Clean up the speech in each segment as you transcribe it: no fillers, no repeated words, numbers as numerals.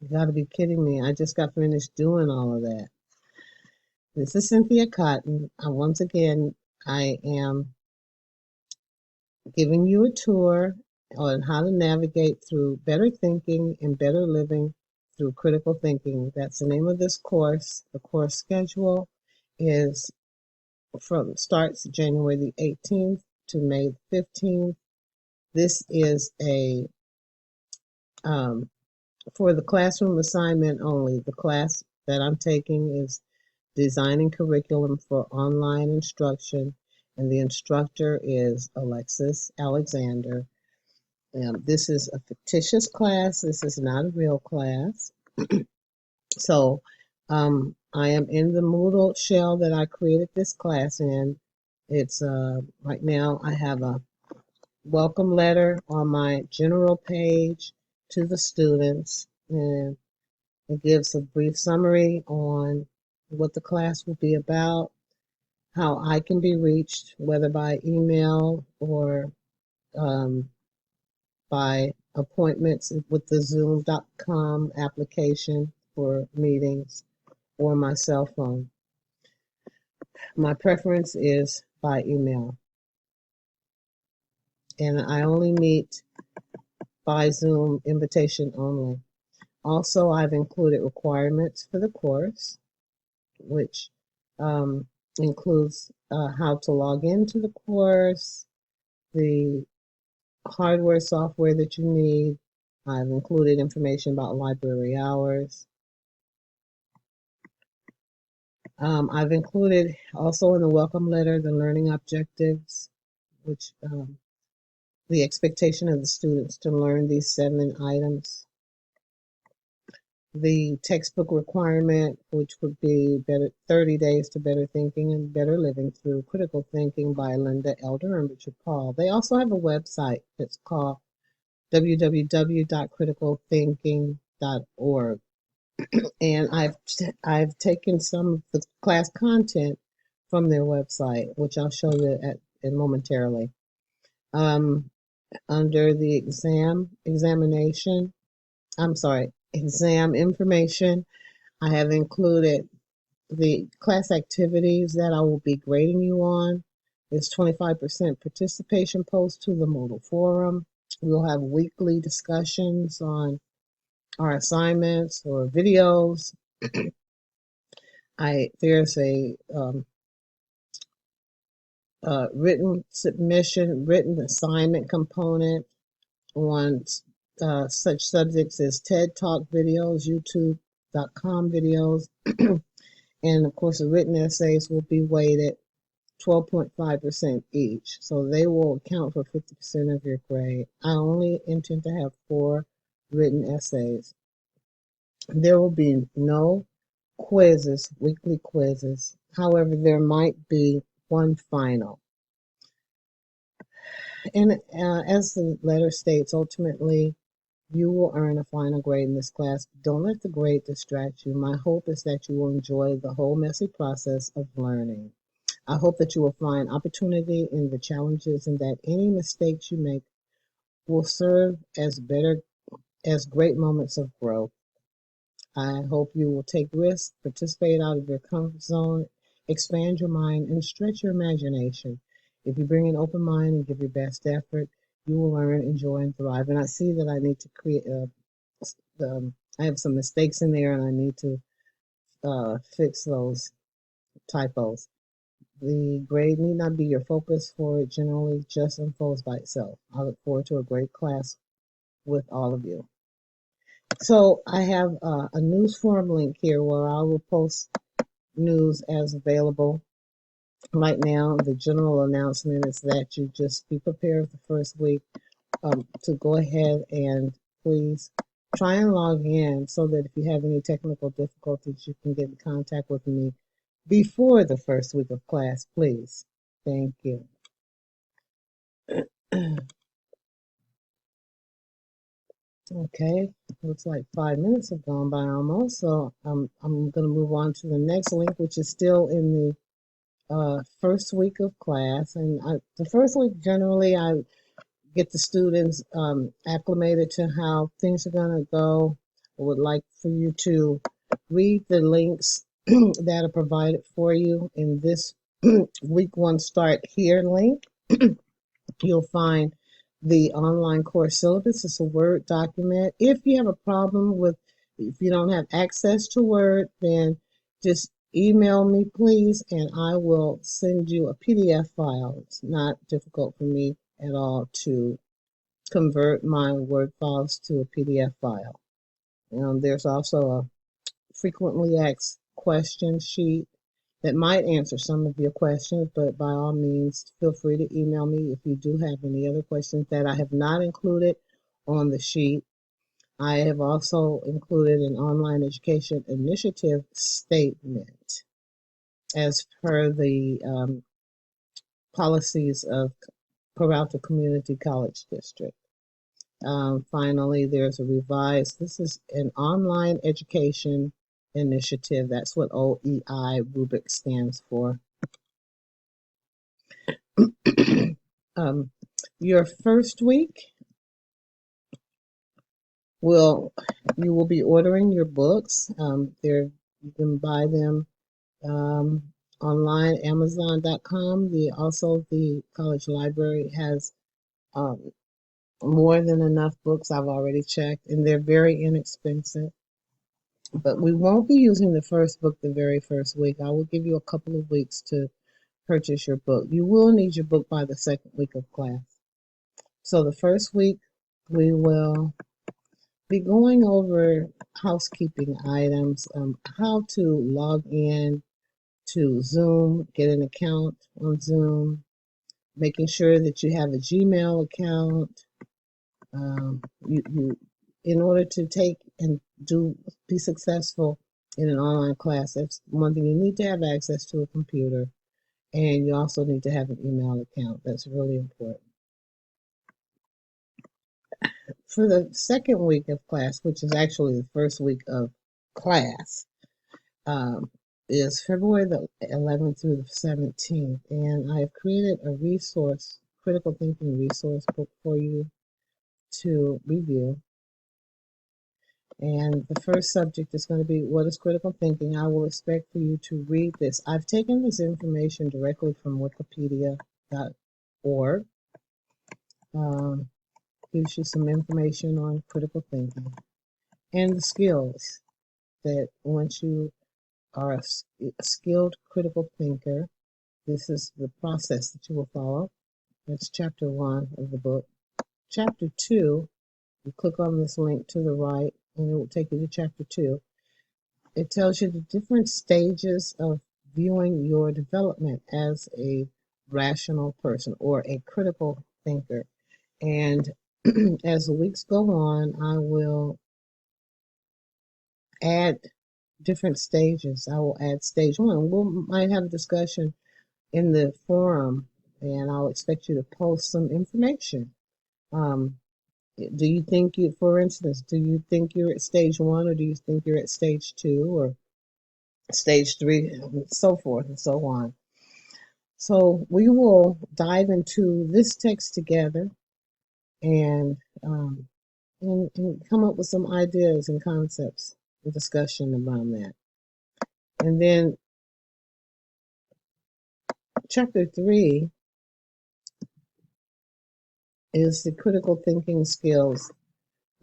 You gotta be kidding me. I just got finished doing all of that. This is Cynthia Cotton. Once again, I am giving you a tour on how to navigate through better thinking and better living through critical thinking. That's the name of this course. The course schedule is starts January the 18th to May the 15th. This is a for the classroom assignment only. The class that I'm taking is Designing Curriculum for Online Instruction, and the instructor is Alexis Alexander. This is a fictitious class. This is not a real class. So I am in the Moodle shell that I created this class in. It's right now I have a welcome letter on my general page to the students, and it gives a brief summary on what the class will be about, how I can be reached, whether by email or um, by appointments with the Zoom.com application for meetings or my cell phone. My preference is by email, and I only meet by Zoom invitation only. Also, I've included requirements for the course, which um, includes how to log into the course, the hardware, software that you need. I've included information about library hours. I've included also in the welcome letter the learning objectives, which the expectation of the students to learn these 7 items. The textbook requirement, which would be better 30 Days to Better Thinking and Better Living Through Critical Thinking by Linda Elder and Richard Paul. They also have a website that's called www.criticalthinking.org. And I've taken some of the class content from their website, which I'll show you momentarily. Um, Under the exam information, I have included the class activities that I will be grading you on. There's 25% participation post to the Moodle forum. We'll have weekly discussions on our assignments or videos. There's a written submission, written assignment component on such subjects as TED Talk videos, YouTube.com videos, and of course the written essays will be weighted 12.5% each. So they will account for 50% of your grade. I only intend to have 4 written essays. There will be no quizzes, weekly quizzes. However, there might be one final. And as the letter states, ultimately, you will earn a final grade in this class. Don't let the grade distract you. My hope is that you will enjoy the whole messy process of learning. I hope that you will find opportunity in the challenges and that any mistakes you make will serve as great moments of growth. I hope you will take risks, participate out of your comfort zone, expand your mind, and stretch your imagination. If you bring an open mind and give your best effort, you will learn, enjoy, and thrive. And I see that I need to create I have some mistakes in there and I need to fix those typos. The grade need not be your focus, for it generally just unfolds by itself. I look forward to a great class with all of you. So I have a news forum link here where I will post news as available. Right now, the general announcement is that you just be prepared the first week to go ahead and please try and log in so that if you have any technical difficulties, you can get in contact with me before the first week of class, please. Thank you. Okay, looks like 5 minutes have gone by almost, so I'm going to move on to the next link, which is still in the first week of class. And the first week, generally, I get the students acclimated to how things are going to go. I would like for you to read the links that are provided for you in this week one start here link. You'll find the online course syllabus. It's a Word document. If you have a problem with, if you don't have access to Word, then just email me, please, and I will send you a PDF file. It's not difficult for me at all to convert my Word files to a PDF file. There's also a frequently asked question sheet that might answer some of your questions, but by all means, feel free to email me if you do have any other questions that I have not included on the sheet. I have also included an online education initiative statement as per the policies of Peralta Community College District. Finally, there's a revised, this is an online education initiative. That's what OEI rubric stands for. Your first week you will be ordering your books. You can buy them online, Amazon.com. Also the college library has more than enough books. I've already checked, and they're very inexpensive. But we won't be using the first book the very first week. I will give you a couple of weeks to purchase your book. You will need your book by the second week of class. So the first week, we will be going over housekeeping items, how to log in to Zoom, get an account on Zoom, making sure that you have a Gmail account. In order to take and be successful in an online class, that's one thing. You need to have access to a computer, and you also need to have an email account. That's really important. For the second week of class, which is actually the first week of class, is February the 11th through the 17th, and I have created a resource, critical thinking resource book for you to review. And the first subject is going to be, what is critical thinking? I will expect for you to read this. I've taken this information directly from wikipedia.org. Gives you some information on critical thinking and the skills that once you are a skilled critical thinker, this is the process that you will follow. That's chapter 1 of the book. Chapter 2, you click on this link to the right and it will take you to chapter 2. It tells you the different stages of viewing your development as a rational person or a critical thinker. And as the weeks go on, I will add different stages. I will add stage 1. We might have a discussion in the forum, and I'll expect you to post some information. Do you think for instance, do you think you're at stage 1, or do you think you're at stage 2 or stage 3, and so forth and so on? So we will dive into this text together and come up with some ideas and concepts and discussion around that. And then chapter 3 is the critical thinking skills,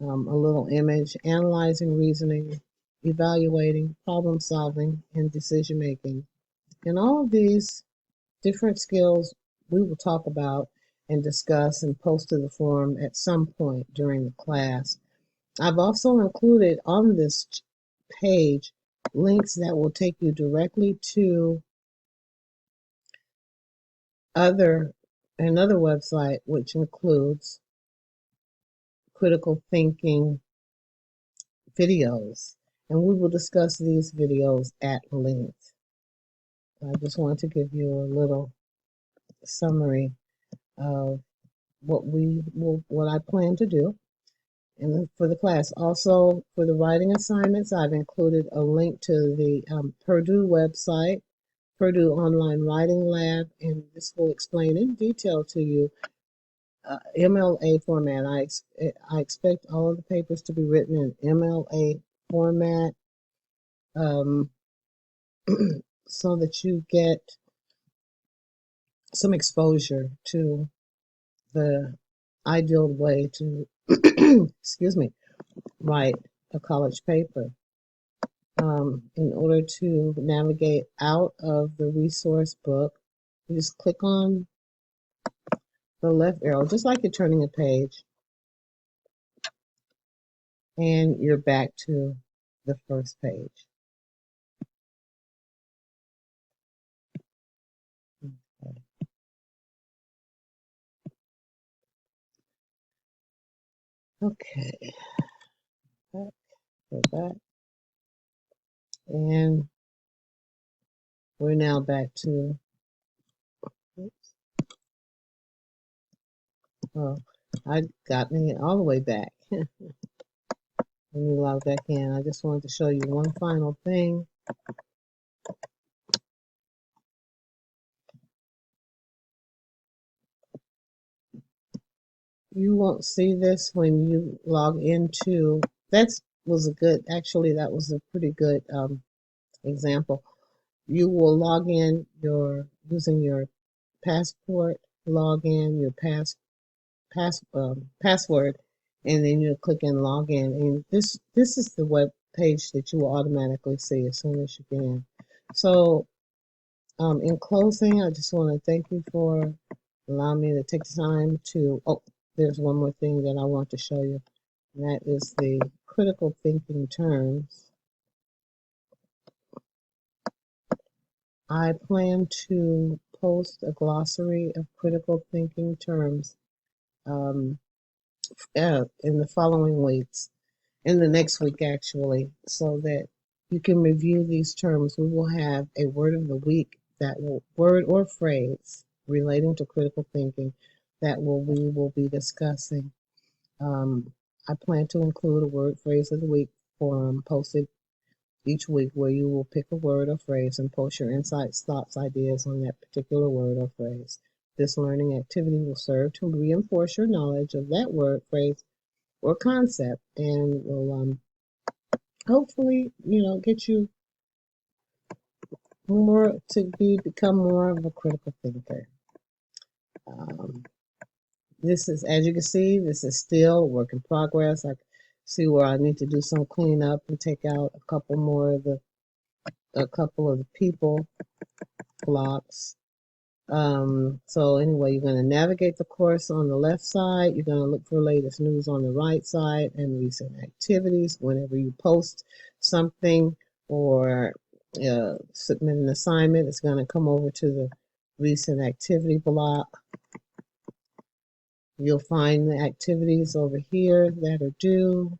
a little image, analyzing, reasoning, evaluating, problem solving, and decision making. And all of these different skills we will talk about and discuss and post to the forum at some point during the class. I've also included on this page links that will take you directly to another website, which includes critical thinking videos, and we will discuss these videos at length. I just want to give you a little summary of what I plan to do and for the class. Also, for the writing assignments, I've included a link to the Purdue website, Purdue Online Writing Lab, and this will explain in detail to you MLA format. I expect all of the papers to be written in MLA format, um, so that you get some exposure to the ideal way to, excuse me, write a college paper. In order to navigate out of the resource book, you just click on the left arrow, just like you're turning a page, and you're back to the first page. Okay, back, go back, and we're now back to, oops, oh, I got me all the way back. Let me log back in. I just wanted to show you one final thing. You won't see this when you log into, that was a good, actually that was a pretty good example. You will log in using your passport, log in your password, and then you click in log in. And this is the web page that you will automatically see as soon as you get in. So in closing, I just want to thank you for allowing me to take the time to, oh, there's one more thing that I want to show you, and that is the critical thinking terms. I plan to post a glossary of critical thinking terms um, in the following weeks, in the next week actually, so that you can review these terms. We will have a word of the week that will, word or phrase relating to critical thinking that we will be discussing. I plan to include a word phrase of the week forum posted each week where you will pick a word or phrase and post your insights, thoughts, ideas on that particular word or phrase. This learning activity will serve to reinforce your knowledge of that word, phrase, or concept, and will hopefully, get you more to become more of a critical thinker. Um, this is, as you can see, this is still a work in progress. I see where I need to do some cleanup and take out a couple of the people blocks. So anyway, you're going to navigate the course on the left side. You're going to look for latest news on the right side and recent activities. Whenever you post something or submit an assignment, it's going to come over to the recent activity block. You'll find the activities over here that are due.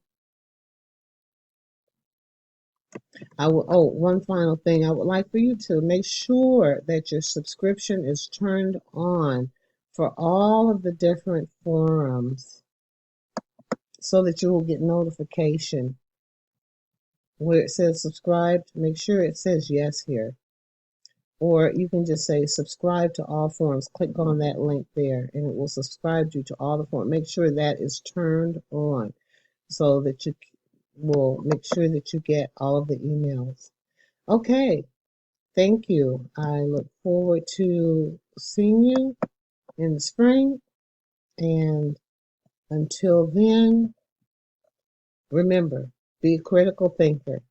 One final thing. I would like for you to make sure that your subscription is turned on for all of the different forums so that you will get notification. Where it says subscribe, make sure it says yes here. Or you can just say subscribe to all forums. Click on that link there and it will subscribe you to all the forums. Make sure that is turned on so that you will make sure that you get all of the emails. Okay, thank you. I look forward to seeing you in the spring. And until then, remember, be a critical thinker.